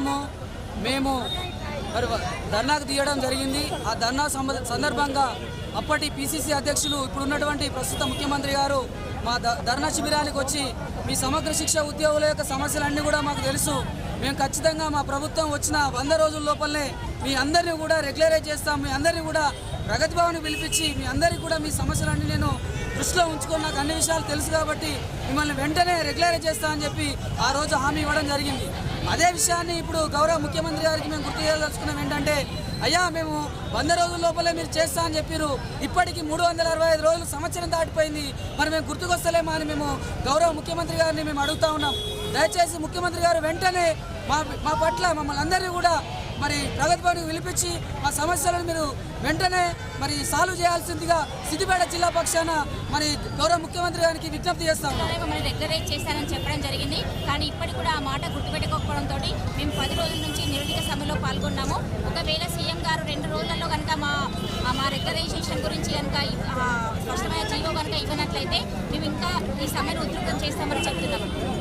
కోసము మేము మరి ధర్నాకు తీయడం జరిగింది. ఆ ధర్నా సందర్భంగా అప్పటి పిసిసి అధ్యక్షులు ఇప్పుడున్నటువంటి ప్రస్తుత ముఖ్యమంత్రి గారు మా ధర్నా శిబిరానికి వచ్చి మీ సమగ్ర శిక్ష ఉద్యోగుల యొక్క సమస్యలన్నీ కూడా మాకు తెలుసు, మేము ఖచ్చితంగా మా ప్రభుత్వం వచ్చిన 100 రోజుల లోపలనే మీ అందరినీ కూడా రెగ్యులరైజ్ చేస్తాం, మీ అందరినీ కూడా ప్రగతి భవన్ పిలిపించి మీ అందరికీ కూడా మీ సమస్యలన్నీ నేను దృష్టిలో ఉంచుకొని నాకు అన్ని విషయాలు తెలుసు కాబట్టి మిమ్మల్ని వెంటనే రెగ్యులరైజ్ చేస్తామని చెప్పి ఆ రోజు హామీ ఇవ్వడం జరిగింది. అదే విషయాన్ని ఇప్పుడు గౌరవ ముఖ్యమంత్రి గారికి మేము గుర్తు చేయదలుచుకున్నాం ఏంటంటే, అయ్యా మేము 100 రోజుల లోపలే మీరు చేస్తా అని చెప్పారు, ఇప్పటికీ 365 రోజులు సంవత్సరం దాటిపోయింది, మరి మేము గుర్తుకొస్తలేమా అని మేము గౌరవ ముఖ్యమంత్రి గారిని మేము అడుగుతా ఉన్నాం. దయచేసి ముఖ్యమంత్రి గారు వెంటనే మా పట్ల మమ్మల్ని అందరినీ కూడా మరి ప్రగతి భవన్కి పిలిపించి మా సమస్యలను మీరు వెంటనే మరి సాల్వ్ చేయాల్సిందిగా సిద్దిపేట జిల్లా పక్షాన మరి గౌరవ ముఖ్యమంత్రి గారికి విజ్ఞప్తి చేస్తాము. మమ్మల్ని రెగ్యులరైజ్ చేస్తానని చెప్పడం జరిగింది, కానీ ఇప్పటికి కూడా ఆ మాట గుర్తుపెట్టుకోకపోవడంతో మేము 10 రోజుల నుంచి నిరుద్యోగ సమ్మెలో పాల్గొన్నాము. ఒకవేళ సీఎం గారు 2 రోజులలో కనుక మా రెగ్యులరైజేషన్ గురించి కనుక స్పష్టమైన జీవో కనుక ఇవ్వనట్లయితే మేము ఇంకా ఈ సమ్మెను ఉధృతం చేస్తామని చెప్తున్నాము.